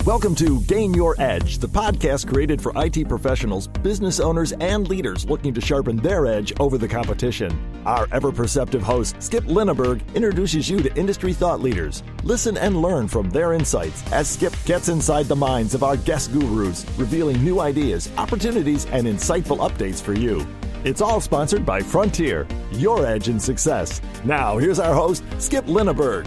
Welcome to Gain Your Edge, the podcast created for IT professionals, business owners, and leaders looking to sharpen their edge over the competition. Our ever-perceptive host, Skip Linneberg, introduces you to industry thought leaders. Listen and learn from their insights as Skip gets inside the minds of our guest gurus, revealing new ideas, opportunities, and insightful updates for you. It's all sponsored by Frontier, your edge in success. Now, here's our host, Skip Linneberg.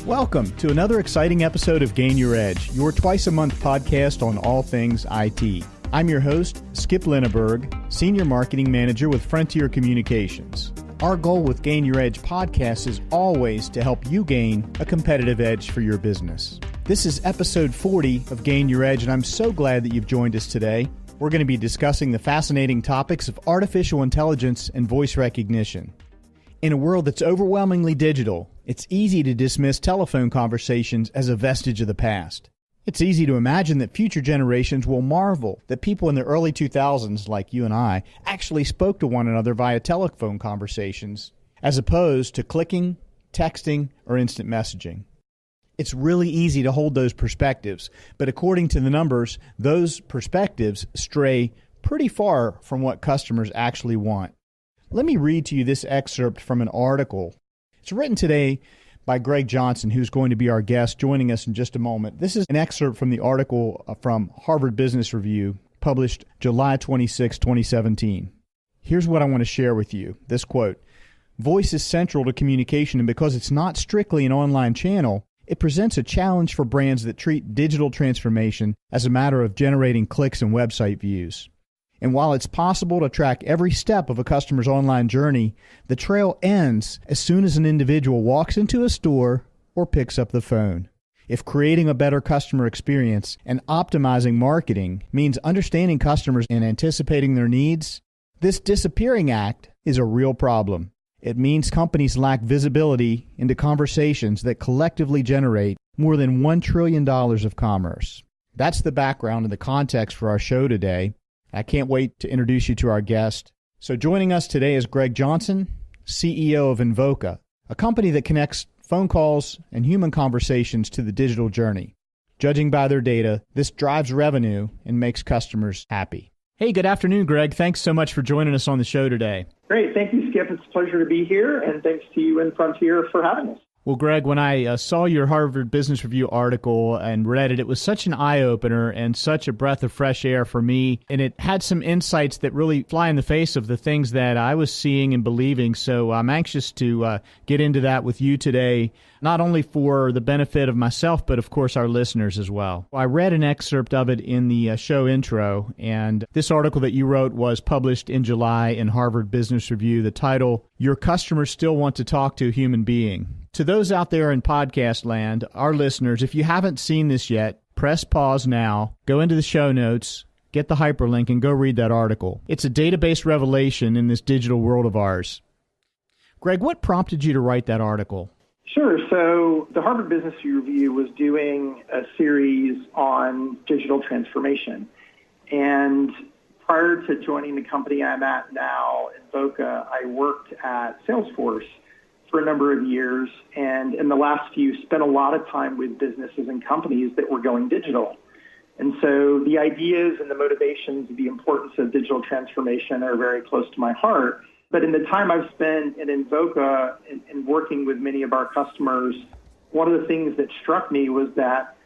Welcome to another exciting episode of Gain Your Edge, your twice-a-month podcast on all things IT. I'm your host, Skip Linneberg, Senior Marketing Manager with Frontier Communications. Our goal with Gain Your Edge podcast is always to help you gain a competitive edge for your business. This is episode 40 of Gain Your Edge, and I'm so glad that you've joined us today. We're going to be discussing the fascinating topics of artificial intelligence and voice recognition. In a world that's overwhelmingly digital, it's easy to dismiss telephone conversations as a vestige of the past. It's easy to imagine that future generations will marvel that people in the early 2000s, like you and I, actually spoke to one another via telephone conversations, as opposed to clicking, texting, or instant messaging. It's really easy to hold those perspectives, but according to the numbers, those perspectives stray pretty far from what customers actually want. Let me read to you this excerpt from an article. It's written today by Greg Johnson, who's going to be our guest, joining us in just a moment. This is an excerpt from the article from Harvard Business Review, published July 26, 2017. Here's what I want to share with you. This quote: "Voice is central to communication, and because it's not strictly an online channel, it presents a challenge for brands that treat digital transformation as a matter of generating clicks and website views. And while it's possible to track every step of a customer's online journey, the trail ends as soon as an individual walks into a store or picks up the phone. If creating a better customer experience and optimizing marketing means understanding customers and anticipating their needs, this disappearing act is a real problem. It means companies lack visibility into conversations that collectively generate more than $1 trillion of commerce." That's the background and the context for our show today. I can't wait to introduce you to our guest. So joining us today is Greg Johnson, CEO of Invoca, a company that connects phone calls and human conversations to the digital journey. Judging by their data, this drives revenue and makes customers happy. Hey, good afternoon, Greg. Thanks so much for joining us on the show today. Great. Thank you, Skip. It's a pleasure to be here, and thanks to you and Frontier for having us. Well, Greg, when I saw your Harvard Business Review article and read it, it was such an eye-opener and such a breath of fresh air for me. And it had some insights that really fly in the face of the things that I was seeing and believing. So I'm anxious to get into that with you today, not only for the benefit of myself, but of course our listeners as well. I read an excerpt of it in the show intro, and this article that you wrote was published in July in Harvard Business Review. The title, "Your Customers Still Want to Talk to a Human Being." To those out there in podcast land, our listeners, if you haven't seen this yet, press pause now, go into the show notes, get the hyperlink, and go read that article. It's a database revelation in this digital world of ours. Greg, what prompted you to write that article? Sure. So the Harvard Business Review was doing a series on digital transformation. And prior to joining the company I'm at now, Invoca, I worked at Salesforce for a number of years, and in the last few, spent a lot of time with businesses and companies that were going digital. And so the ideas and the motivations, the importance of digital transformation are very close to my heart. But in the time I've spent in Invoca and working with many of our customers, one of the things that struck me was that,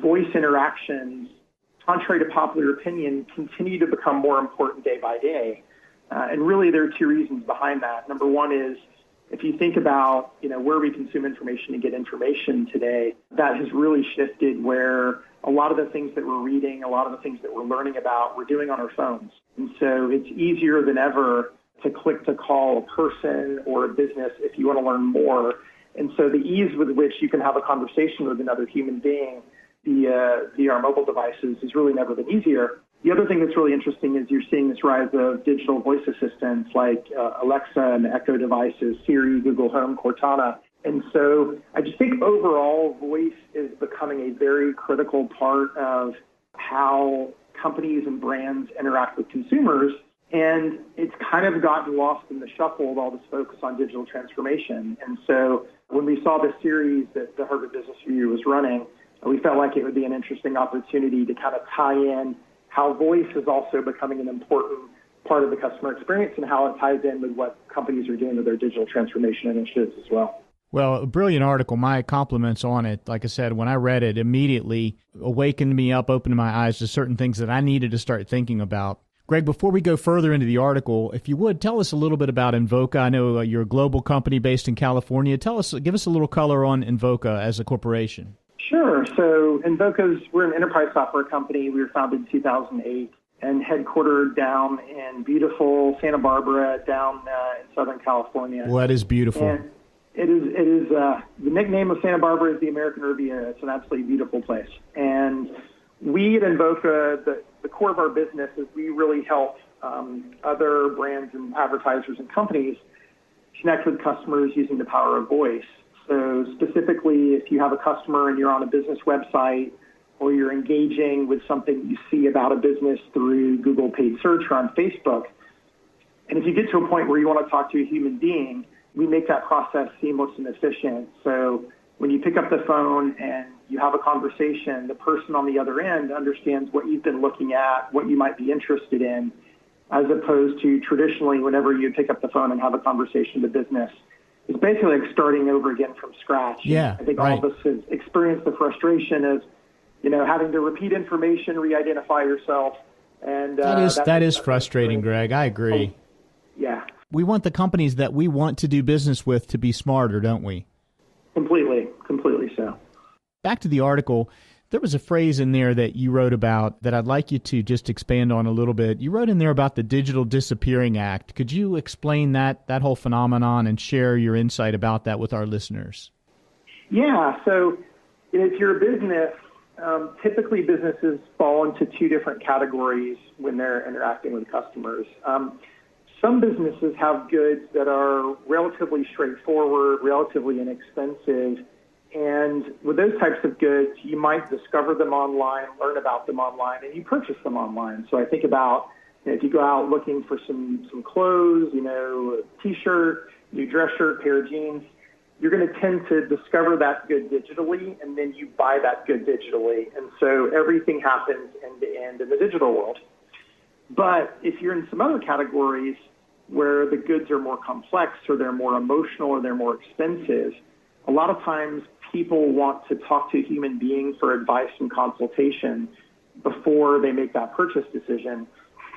voice interactions, contrary to popular opinion, continue to become more important day by day. And really there are two reasons behind that. Number one is, if you think about, where we consume information and get information today, that has really shifted where a lot of the things that we're reading, a lot of the things that we're learning about, we're doing on our phones. And so it's easier than ever to click to call a person or a business if you want to learn more. And so the ease with which you can have a conversation with another human being via our mobile devices has really never been easier. The other thing that's really interesting is you're seeing this rise of digital voice assistants like Alexa and Echo devices, Siri, Google Home, Cortana. And so I just think overall voice is becoming a very critical part of how companies and brands interact with consumers. And it's kind of gotten lost in the shuffle of all this focus on digital transformation. And so when we saw this series that the Harvard Business Review was running, we felt like it would be an interesting opportunity to kind of tie in how voice is also becoming an important part of the customer experience and how it ties in with what companies are doing with their digital transformation initiatives as well. Well, a brilliant article. My compliments on it. Like I said, when I read it, immediately awakened me up, opened my eyes to certain things that I needed to start thinking about. Greg, before we go further into the article, if you would, tell us a little bit about Invoca. I know you're a global company based in California. Give us a little color on Invoca as a corporation. Sure. So we're an enterprise software company. We were founded in 2008 and headquartered down in beautiful Santa Barbara down in Southern California. Well, that is beautiful. And it is the nickname of Santa Barbara is the American Riviera. It's an absolutely beautiful place. And we at Invoca, the core of our business is we really help other brands and advertisers and companies connect with customers using the power of voice. So specifically, if you have a customer and you're on a business website or you're engaging with something you see about a business through Google paid search or on Facebook, and if you get to a point where you want to talk to a human being, we make that process seamless and efficient. So when you pick up the phone and you have a conversation, the person on the other end understands what you've been looking at, what you might be interested in, as opposed to traditionally whenever you pick up the phone and have a conversation with business. It's basically like starting over again from scratch. Yeah, I think right. all of us have experienced the frustration of, having to repeat information, re-identify yourself. And that is frustrating, Greg. I agree. Yeah. We want the companies that we want to do business with to be smarter, don't we? Completely so. Back to the article, there was a phrase in there that you wrote about that I'd like you to just expand on a little bit. You wrote in there about the Digital Disappearing Act. Could you explain that whole phenomenon and share your insight about that with our listeners? Yeah, so if you're a business, typically businesses fall into two different categories when they're interacting with customers. Some businesses have goods that are relatively straightforward, relatively inexpensive, and with those types of goods, you might discover them online, learn about them online, and you purchase them online. So I think about if you go out looking for some clothes, a T-shirt, new dress shirt, pair of jeans, you're going to tend to discover that good digitally, and then you buy that good digitally. And so everything happens end-to-end in the digital world. But if you're in some other categories where the goods are more complex or they're more emotional or they're more expensive, a lot of times people want to talk to a human being for advice and consultation before they make that purchase decision.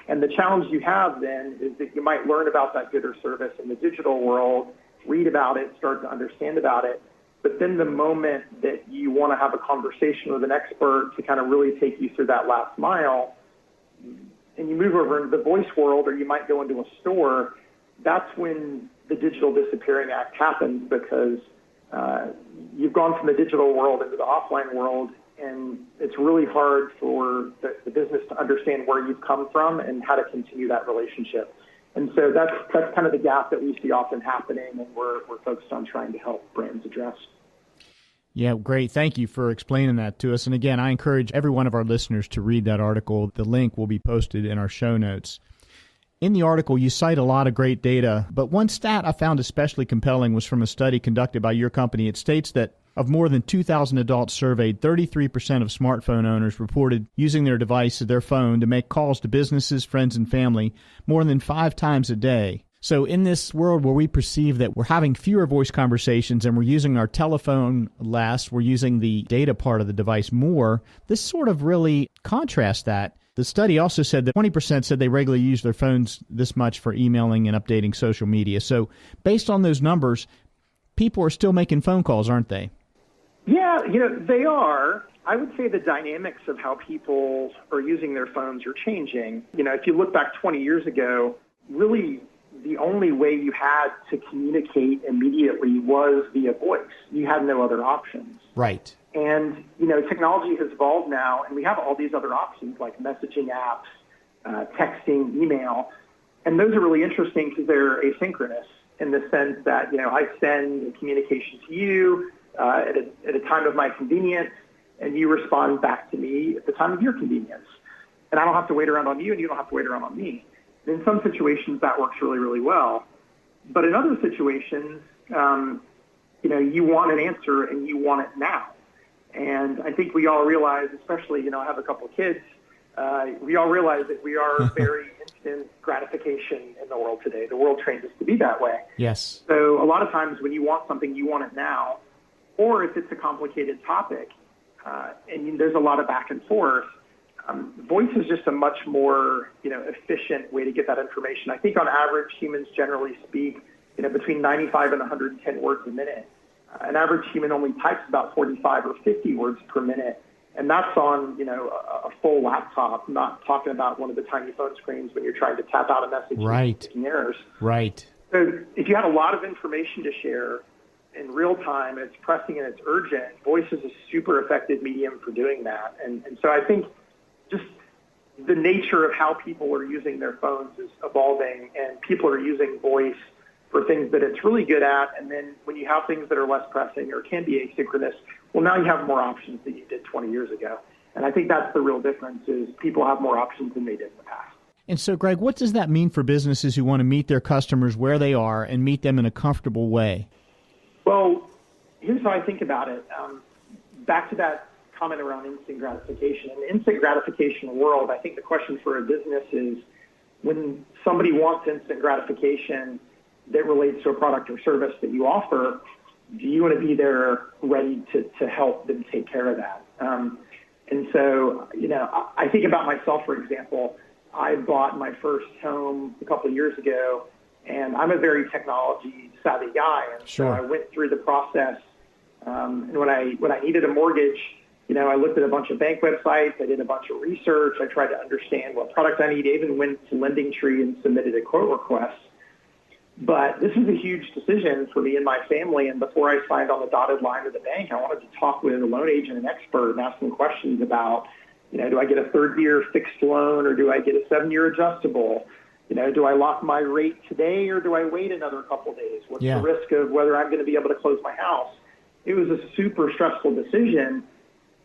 And the challenge you have then is that you might learn about that good or service in the digital world, read about it, start to understand about it. But then the moment that you want to have a conversation with an expert to kind of really take you through that last mile, and you move over into the voice world, or you might go into a store, that's when the Digital Disappearing Act happens, because you've gone from the digital world into the offline world, and it's really hard for the business to understand where you've come from and how to continue that relationship. And so that's kind of the gap that we see often happening, and we're focused on trying to help brands address. Yeah, great. Thank you for explaining that to us. And again, I encourage every one of our listeners to read that article. The link will be posted in our show notes. In the article, you cite a lot of great data, but one stat I found especially compelling was from a study conducted by your company. It states that of more than 2,000 adults surveyed, 33% of smartphone owners reported using their device, their phone, to make calls to businesses, friends, and family more than 5 times a day. So in this world where we perceive that we're having fewer voice conversations and we're using our telephone less, we're using the data part of the device more, this sort of really contrasts that. The study also said that 20% said they regularly use their phones this much for emailing and updating social media. So based on those numbers, people are still making phone calls, aren't they? Yeah, they are. I would say the dynamics of how people are using their phones are changing. If you look back 20 years ago, really the only way you had to communicate immediately was via voice. You had no other options. Right. And, technology has evolved now, and we have all these other options like messaging apps, texting, email. And those are really interesting because they're asynchronous in the sense that, I send a communication to you at a time of my convenience, and you respond back to me at the time of your convenience. And I don't have to wait around on you, and you don't have to wait around on me. And in some situations, that works really, really well. But in other situations, you want an answer, and you want it now. And I think we all realize, especially, I have a couple of kids, we all realize that we are very instant gratification in the world today. The world trains us to be that way. Yes. So a lot of times when you want something, you want it now, or if it's a complicated topic, and there's a lot of back and forth, voice is just a much more, efficient way to get that information. I think on average, humans generally speak, between 95 and 110 words a minute. An average human only types about 45 or 50 words per minute. And that's on, a full laptop, not talking about one of the tiny phone screens when you're trying to tap out a message Right. and making errors. Right. So if you have a lot of information to share in real time, and it's pressing and it's urgent, voice is a super effective medium for doing that. And so I think just the nature of how people are using their phones is evolving, and people are using voice for things that it's really good at. And then when you have things that are less pressing or can be asynchronous, well, now you have more options than you did 20 years ago. And I think that's the real difference, is people have more options than they did in the past. And so, Greg, what does that mean for businesses who want to meet their customers where they are and meet them in a comfortable way? Well, here's how I think about it. Back to that comment around instant gratification. In the instant gratification world, I think the question for a business is, when somebody wants instant gratification that relates to a product or service that you offer, do you want to be there ready to help them take care of that? And so, I think about myself, for example. I bought my first home a couple of years ago, and I'm a very technology savvy guy. And Sure. So I went through the process. And when I needed a mortgage, I looked at a bunch of bank websites. I did a bunch of research. I tried to understand what product I need. I even went to LendingTree and submitted a quote request. But this was a huge decision for me and my family. And before I signed on the dotted line to the bank, I wanted to talk with a loan agent and expert and ask them questions about, do I get a third-year fixed loan, or do I get a 7-year adjustable? Do I lock my rate today, or do I wait another couple of days? What's the risk of whether I'm going to be able to close my house? It was a super stressful decision,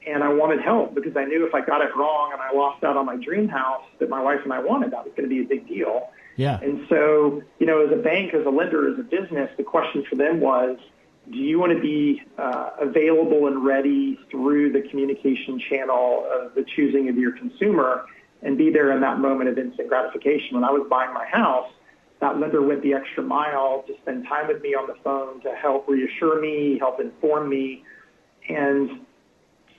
and I wanted help because I knew if I got it wrong and I lost out on my dream house that my wife and I wanted, that was going to be a big deal. Yeah. And so, as a bank, as a lender, as a business, the question for them was, do you want to be available and ready through the communication channel of the choosing of your consumer and be there in that moment of instant gratification? When I was buying my house, that lender went the extra mile to spend time with me on the phone to help reassure me, help inform me. And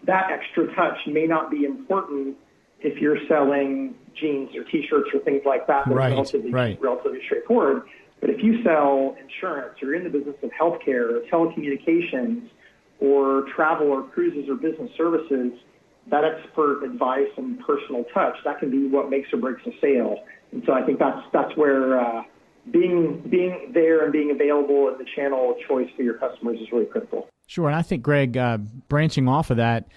that extra touch may not be important if you're selling jeans or T-shirts or things like that. That's relatively straightforward. But if you sell insurance, or you're in the business of healthcare or telecommunications or travel or cruises or business services, that expert advice and personal touch, that can be what makes or breaks a sale. And so I think that's where being there and being available as the channel of choice for your customers is really critical. Sure. And I think, Greg, branching off of that,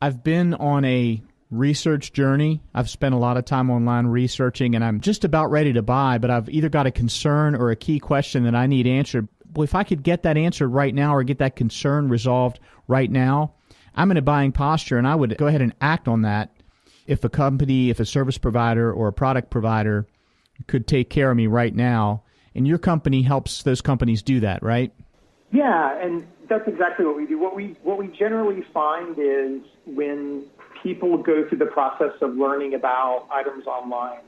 I've been on a research journey. I've spent a lot of time online researching, and I'm just about ready to buy, but I've either got a concern or a key question that I need answered. Well, if I could get that answered right now or get that concern resolved right now, I'm in a buying posture, and I would go ahead and act on that if a company, if a service provider or a product provider could take care of me right now. And your company helps those companies do that, right? Yeah, and that's exactly what we do. What we generally find is when people go through the process of learning about items online,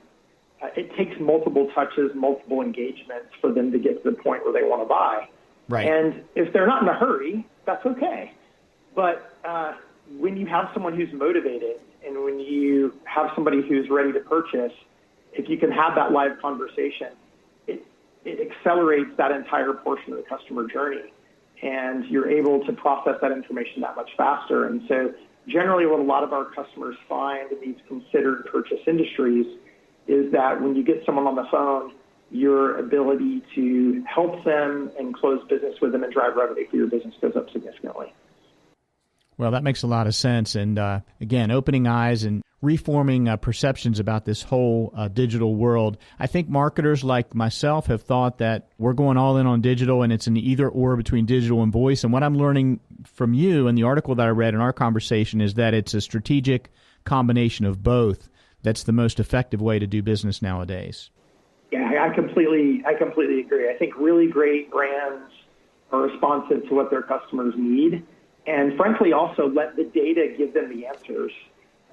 it takes multiple touches, multiple engagements for them to get to the point where they want to buy. Right. And if they're not in a hurry, that's okay. But when you have someone who's motivated and when you have somebody who's ready to purchase, if you can have that live conversation, it accelerates that entire portion of the customer journey, and you're able to process that information that much faster. And so generally what a lot of our customers find in these considered purchase industries is that when you get someone on the phone, your ability to help them and close business with them and drive revenue for your business goes up significantly. Well, that makes a lot of sense. And again, opening eyes and reforming perceptions about this whole digital world. I think marketers like myself have thought that we're going all in on digital and it's an either or between digital and voice. And what I'm learning from you and the article that I read in our conversation is that it's a strategic combination of both that's the most effective way to do business nowadays. Yeah, I completely agree. I think really great brands are responsive to what their customers need. and frankly also let the data give them the answers.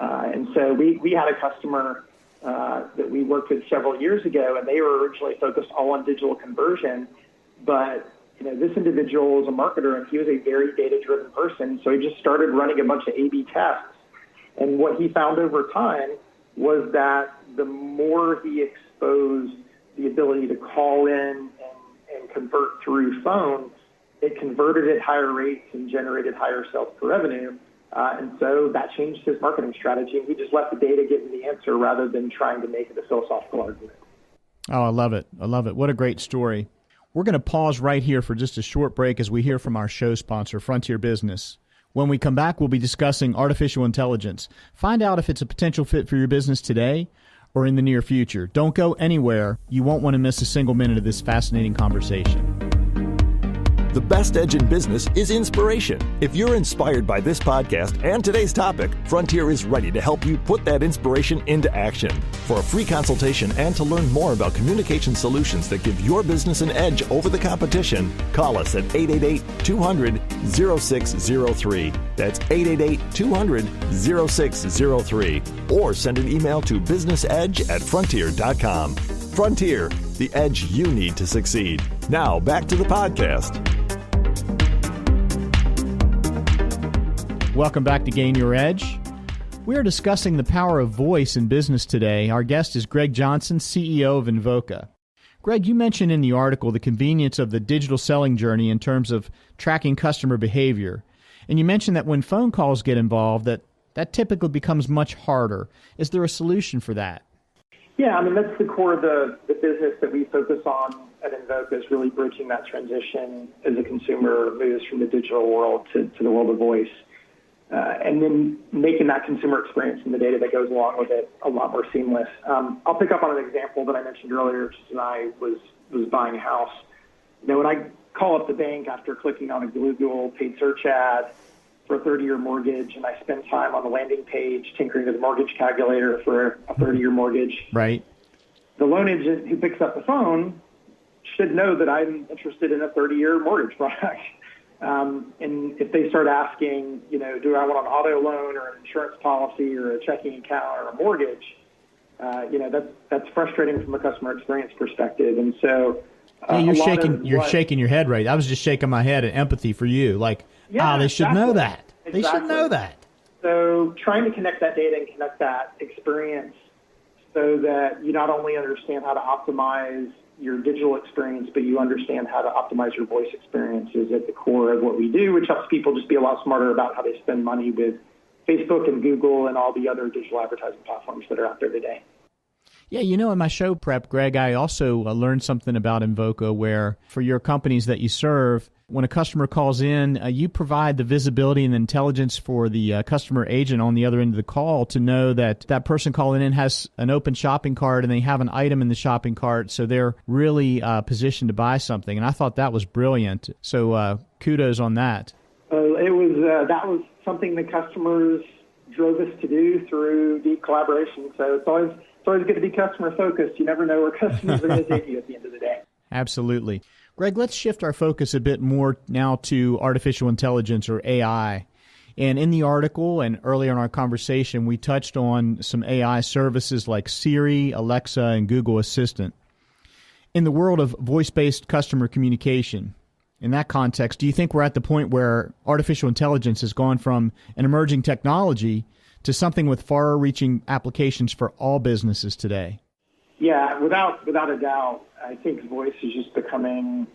And so we had a customer that we worked with several years ago, and they were originally focused all on digital conversion, but this individual was a marketer, and he was a very data-driven person, so he just started running a bunch of A/B tests. And what he found over time was that the more he exposed the ability to call in and convert through phone, it converted at higher rates and generated higher sales per revenue. And so that changed his marketing strategy. And he just let the data give him the answer rather than trying to make it a philosophical argument. Oh, I love it. I love it. What a great story. We're going to pause right here for just a short break as we hear from our show sponsor, Frontier Business. When we come back, we'll be discussing artificial intelligence. Find out if it's a potential fit for your business today or in the near future. Don't go anywhere. You won't want to miss a single minute of this fascinating conversation. The best edge in business is inspiration. If you're inspired by this podcast and today's topic, Frontier is ready to help you put that inspiration into action. For a free consultation and to learn more about communication solutions that give your business an edge over the competition, call us at 888-200-0603. That's 888-200-0603. Or send an email to businessedge@frontier.com. Frontier, the edge you need to succeed. Now, back to the podcast. Welcome back to Gain Your Edge. We are discussing the power of voice in business today. Our guest is Greg Johnson, CEO of Invoca. Greg, you mentioned in the article the convenience of the digital selling journey in terms of tracking customer behavior. And you mentioned that when phone calls get involved, that typically becomes much harder. Is there a solution for that? Yeah, that's the core of the business that we focus on at Invoca, is really bridging that transition as a consumer moves from the digital world to the world of voice. And then making that consumer experience and the data that goes along with it a lot more seamless. I'll pick up on an example that I mentioned earlier, just when I was buying a house. When I call up the bank after clicking on a Google paid search ad for a 30-year mortgage, and I spend time on the landing page tinkering with the mortgage calculator for a 30-year mortgage, right? The loan agent who picks up the phone should know that I'm interested in a 30-year mortgage product. And if they start asking, do I want an auto loan or an insurance policy or a checking account or a mortgage, that's frustrating from a customer experience perspective. And so you're shaking your head, right? I was just shaking my head in empathy for you. They should know that. Exactly. They should know that. So trying to connect that data and connect that experience so that you not only understand how to optimize your digital experience, but you understand how to optimize your voice experience is at the core of what we do, which helps people just be a lot smarter about how they spend money with Facebook and Google and all the other digital advertising platforms that are out there today. Yeah, in my show prep, Greg, I also learned something about Invoca where for your companies that you serve, when a customer calls in, you provide the visibility and intelligence for the customer agent on the other end of the call to know that that person calling in has an open shopping cart and they have an item in the shopping cart, so they're really positioned to buy something. And I thought that was brilliant. So kudos on that. That was something the customers drove us to do through deep collaboration. So it's always good to be customer focused. You never know where customers are going to take you at the end of the day. Absolutely. Greg, let's shift our focus a bit more now to artificial intelligence or AI. And in the article and earlier in our conversation, we touched on some AI services like Siri, Alexa, and Google Assistant. In the world of voice-based customer communication, in that context, do you think we're at the point where artificial intelligence has gone from an emerging technology to something with far-reaching applications for all businesses today? Yeah, without a doubt, I think voice is just becoming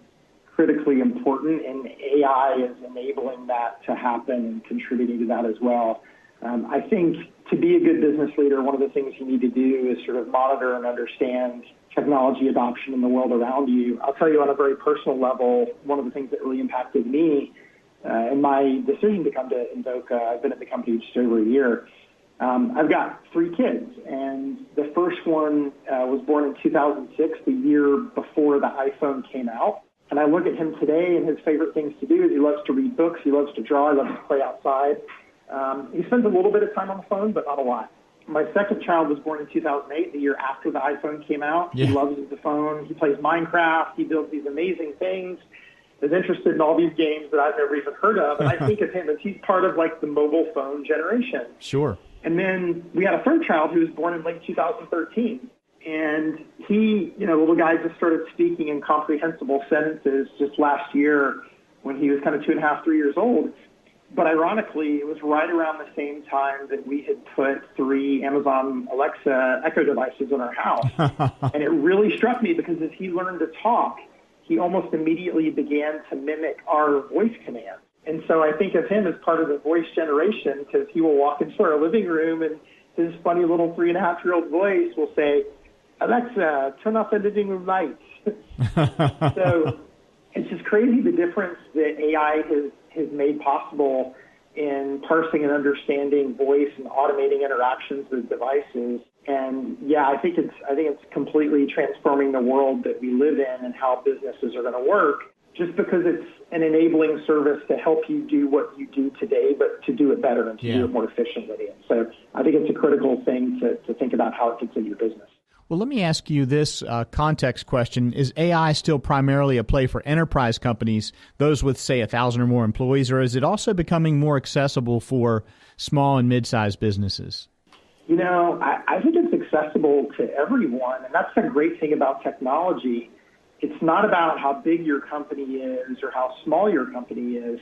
critically important, and AI is enabling that to happen and contributing to that as well. I think to be a good business leader, one of the things you need to do is sort of monitor and understand technology adoption in the world around you. I'll tell you on a very personal level, one of the things that really impacted me in my decision to come to Invoca, I've been at the company just over a year. I've got 3 kids, and the first one was born in 2006, the year before the iPhone came out. And I look at him today, and his favorite things to do is he loves to read books, he loves to draw, he loves to play outside. He spends a little bit of time on the phone, but not a lot. My second child was born in 2008, the year after the iPhone came out. Yeah. He loves the phone. He plays Minecraft. He builds these amazing things. is interested in all these games that I've never even heard of. And I think of him as he's part of like the mobile phone generation. Sure. And then we had a third child who was born in late 2013. And he, the little guy just started speaking in comprehensible sentences just last year when he was kind of 2.5, 3 years old. But ironically, it was right around the same time that we had put 3 Amazon Alexa Echo devices in our house. And it really struck me because as he learned to talk, he almost immediately began to mimic our voice commands. And so I think of him as part of the voice generation because he will walk into our living room and his funny little 3.5-year-old voice will say, "Alexa, turn off the living room lights." So it's just crazy the difference that AI has made possible in parsing and understanding voice and automating interactions with devices. And yeah, I think it's completely transforming the world that we live in and how businesses are going to work, just because it's an enabling service to help you do what you do today, but to do it better and to do it more efficiently. And so I think it's a critical thing to think about how it fits into your business. Well, let me ask you this context question. Is AI still primarily a play for enterprise companies, those with, say, 1,000 or more employees, or is it also becoming more accessible for small and mid-sized businesses? I think it's accessible to everyone, and that's the great thing about technology. It's not about how big your company is or how small your company is.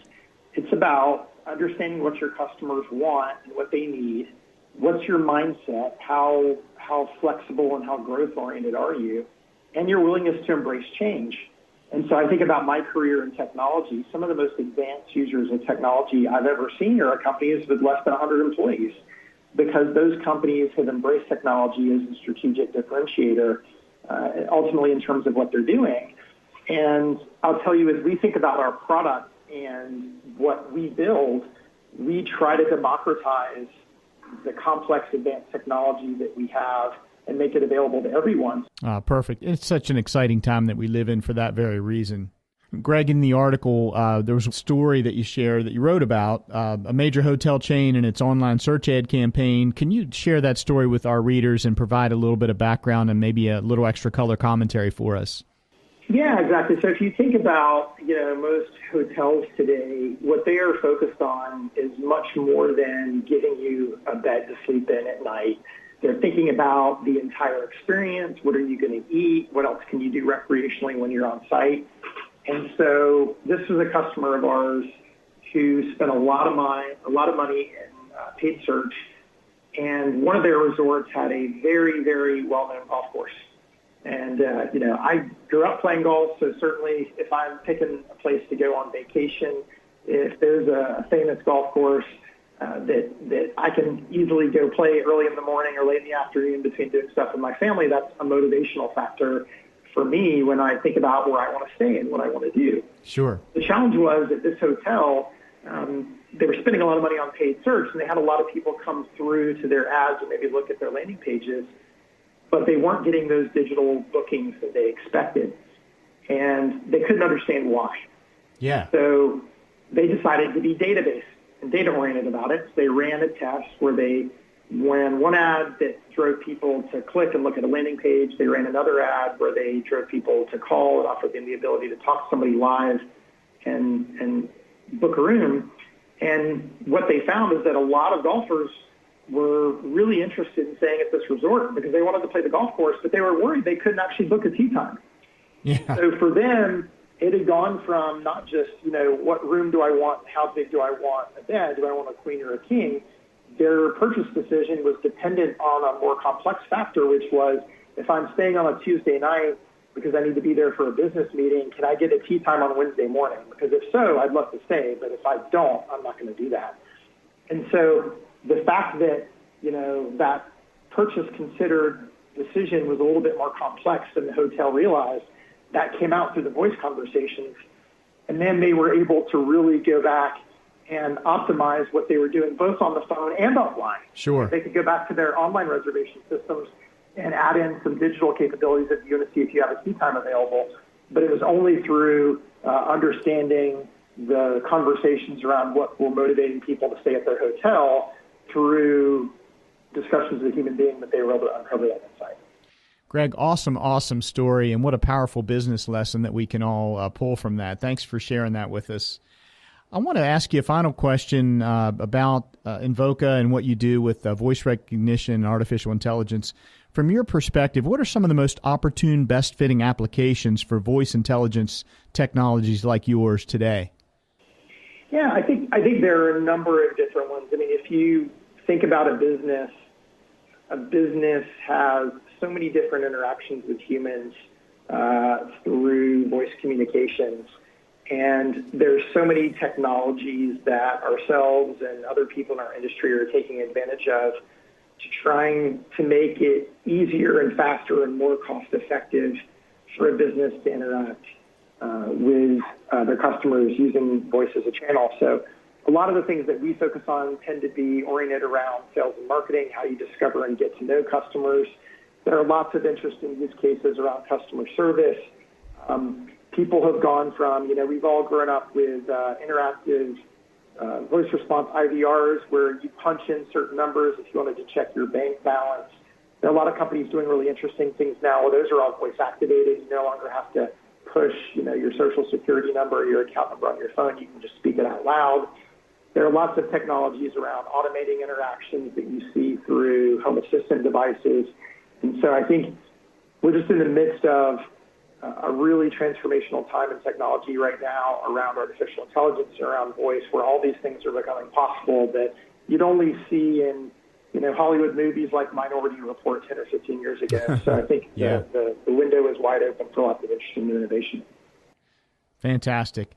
It's about understanding what your customers want and what they need. What's your mindset? How flexible and how growth-oriented are you? And your willingness to embrace change. And so I think about my career in technology. Some of the most advanced users of technology I've ever seen are companies with less than 100 employees, because those companies have embraced technology as a strategic differentiator, ultimately in terms of what they're doing. And I'll tell you, as we think about our product and what we build, we try to democratize the complex advanced technology that we have and make it available to everyone. Perfect. It's such an exciting time that we live in for that very reason. Greg, in the article, there was a story that you shared that you wrote about a major hotel chain and its online search ad campaign. Can you share that story with our readers and provide a little bit of background and maybe a little extra color commentary for us? Yeah, exactly. So if you think about, most hotels today, what they are focused on is much more than giving you a bed to sleep in at night. They're thinking about the entire experience. What are you going to eat? What else can you do recreationally when you're on site? And so this was a customer of ours who spent a lot of money in paid search, and one of their resorts had a very, very well-known golf course. And, I grew up playing golf, so certainly if I'm picking a place to go on vacation, if there's a famous golf course that I can easily go play early in the morning or late in the afternoon between doing stuff with my family, that's a motivational factor for me when I think about where I want to stay and what I want to do. Sure. The challenge was at this hotel, they were spending a lot of money on paid search, and they had a lot of people come through to their ads and maybe look at their landing pages, but they weren't getting those digital bookings that they expected, and they couldn't understand why. Yeah. So they decided to be database and data-oriented about it. So they ran a test where they ran one ad that drove people to click and look at a landing page. They ran another ad where they drove people to call and offered them the ability to talk to somebody live and book a room. And what they found is that a lot of golfers were really interested in staying at this resort because they wanted to play the golf course, but they were worried they couldn't actually book a tee time. Yeah. So for them, it had gone from not just, what room do I want, how big do I want a bed, do I want a queen or a king? Their purchase decision was dependent on a more complex factor, which was, if I'm staying on a Tuesday night because I need to be there for a business meeting, can I get a tee time on Wednesday morning? Because if so, I'd love to stay, but if I don't, I'm not going to do that. And so the fact that, that purchase considered decision was a little bit more complex than the hotel realized, that came out through the voice conversations. And then they were able to really go back and optimize what they were doing, both on the phone and offline. Sure. They could go back to their online reservation systems and add in some digital capabilities if you want to see if you have a tee time available. But it was only through understanding the conversations around what were motivating people to stay at their hotel through discussions with a human being that they were able to uncover that insight. Greg, awesome story, and what a powerful business lesson that we can all pull from that. Thanks for sharing that with us. I want to ask you a final question about Invoca and what you do with voice recognition and artificial intelligence. From your perspective, what are some of the most opportune, best-fitting applications for voice intelligence technologies like yours today? Yeah, I think there are a number of different ones. I mean, if you think about a business has so many different interactions with humans through voice communications. And there's so many technologies that ourselves and other people in our industry are taking advantage of to trying to make it easier and faster and more cost-effective for a business to interact with their customers using voice as a channel. So a lot of the things that we focus on tend to be oriented around sales and marketing, how you discover and get to know customers. There are lots of interesting use cases around customer service. People have gone from, we've all grown up with interactive voice response IVRs where you punch in certain numbers if you wanted to check your bank balance. There are a lot of companies doing really interesting things now where those are all voice activated. You no longer have to push, your social security number or your account number on your phone. You can just speak it out loud. There are lots of technologies around automating interactions that you see through home assistant devices. And so I think we're just in the midst of a really transformational time in technology right now around artificial intelligence and around voice, where all these things are becoming possible that you'd only see in Hollywood movies like Minority Report 10 or 15 years ago. So I think the window is wide open for lots of interesting innovation. Fantastic.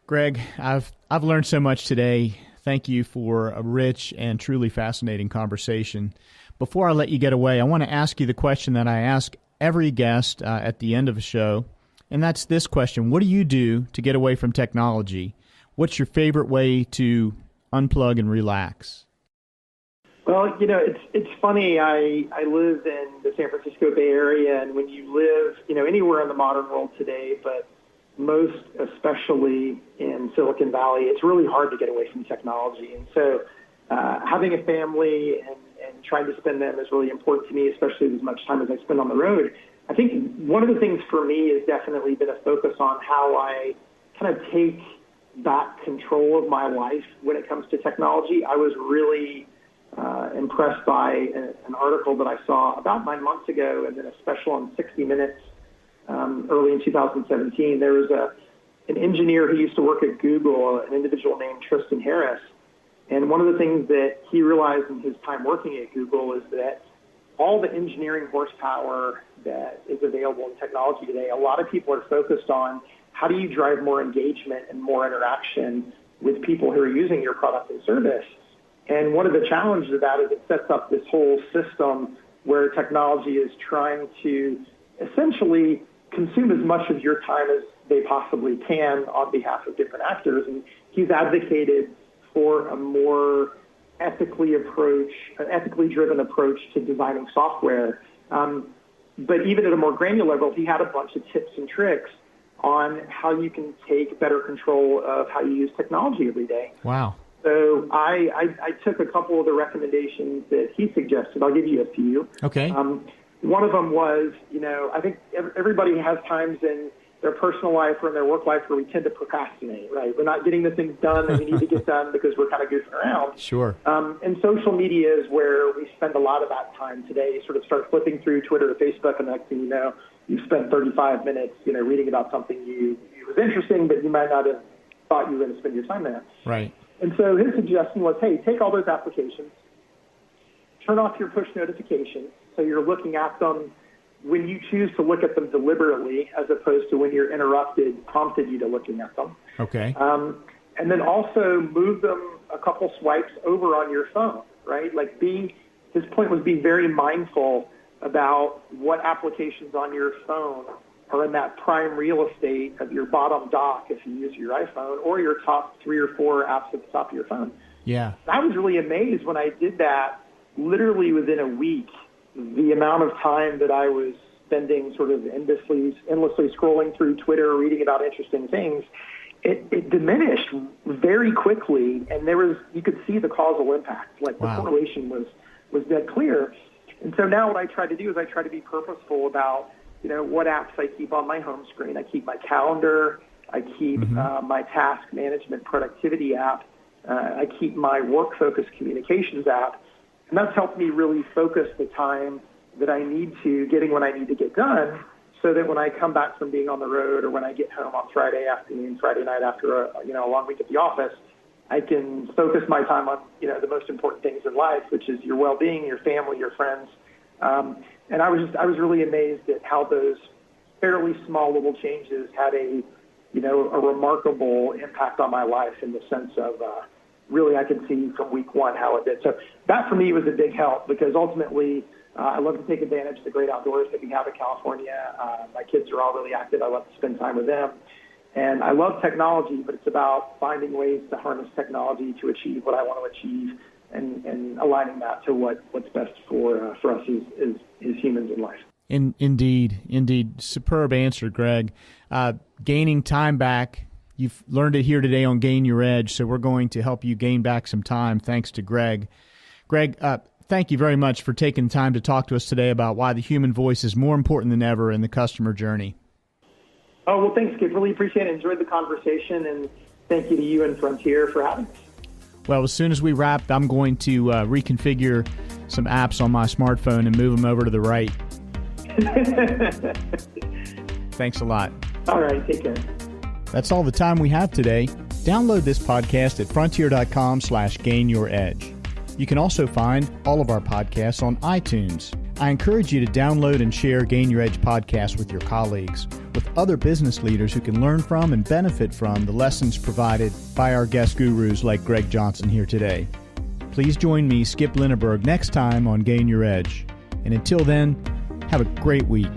Greg, I've learned so much today. Thank you for a rich and truly fascinating conversation. Before I let you get away, I want to ask you the question that I ask every guest at the end of a show, and that's this question. What do you do to get away from technology? What's your favorite way to unplug and relax? Well, it's funny. I live in the San Francisco Bay Area, and when you live, anywhere in the modern world today, but most especially in Silicon Valley, it's really hard to get away from technology. And so having a family and trying to spend them is really important to me, especially as much time as I spend on the road. I think one of the things for me has definitely been a focus on how I kind of take back control of my life when it comes to technology. I was really impressed by an article that I saw about 9 months ago, and then a special on 60 Minutes early in 2017. There was an engineer who used to work at Google, an individual named Tristan Harris. And one of the things that he realized in his time working at Google is that all the engineering horsepower that is available in technology today, a lot of people are focused on how do you drive more engagement and more interaction with people who are using your product and service. And one of the challenges of that is it sets up this whole system where technology is trying to essentially consume as much of your time as they possibly can on behalf of different actors. And he's advocated for a more ethically driven approach to designing software. But even at a more granular level, he had a bunch of tips and tricks on how you can take better control of how you use technology every day. Wow. So I took a couple of the recommendations that he suggested. I'll give you a few. Okay. One of them was, I think everybody has times in their personal life or in their work life where we tend to procrastinate, right? We're not getting the things done that we need to get done because we're kind of goofing around. Sure. And social media is where we spend a lot of that time today. You sort of start flipping through Twitter or Facebook, and the next thing you know, you've spent 35 minutes, reading about something you was interesting, but you might not have thought you were going to spend your time there. Right. And so his suggestion was, hey, take all those applications, turn off your push notifications, so you're looking at them when you choose to look at them deliberately, as opposed to when you're interrupted, prompted you to looking at them. Okay. And then also move them a couple swipes over on your phone, right? Like his point was be very mindful about what applications on your phone are in that prime real estate of your bottom dock if you use your iPhone, or your top 3 or 4 apps at the top of your phone. Yeah. I was really amazed when I did that. Literally within a week, the amount of time that I was spending sort of endlessly scrolling through Twitter, reading about interesting things, it diminished very quickly, and you could see the causal impact. Like the correlation was dead clear. And so now what I try to do is I try to be purposeful about, what apps I keep on my home screen. I keep my calendar. I keep my task management productivity app. I keep my work-focused communications app. And that's helped me really focus the time that I need to getting what I need to get done, so that when I come back from being on the road or when I get home on Friday afternoon, Friday night after a long week at the office, I can focus my time on, the most important things in life, which is your well-being, your family, your friends. And I was really amazed at how those fairly small little changes had a remarkable impact on my life, in the sense of really I could see from week one how it did. So that for me was a big help, because ultimately I love to take advantage of the great outdoors that we have in California. My kids are all really active. I love to spend time with them. And I love technology, but it's about finding ways to harness technology to achieve what I want to achieve, and aligning that to what's best for us as humans in life. Indeed. Superb answer, Greg. Gaining time back. You've learned it here today on Gain Your Edge, so we're going to help you gain back some time thanks to Greg. Greg, thank you very much for taking time to talk to us today about why the human voice is more important than ever in the customer journey. Oh, well, thanks, Skip. Really appreciate it. Enjoyed the conversation, and thank you to you and Frontier for having us. Well, as soon as we wrap, I'm going to reconfigure some apps on my smartphone and move them over to the right. Thanks a lot. All right, take care. That's all the time we have today. Download this podcast at frontier.com/gainyouredge. You can also find all of our podcasts on iTunes. I encourage you to download and share Gain Your Edge podcast with your colleagues, with other business leaders who can learn from and benefit from the lessons provided by our guest gurus like Greg Johnson here today. Please join me, Skip Linneberg, next time on Gain Your Edge. And until then, have a great week.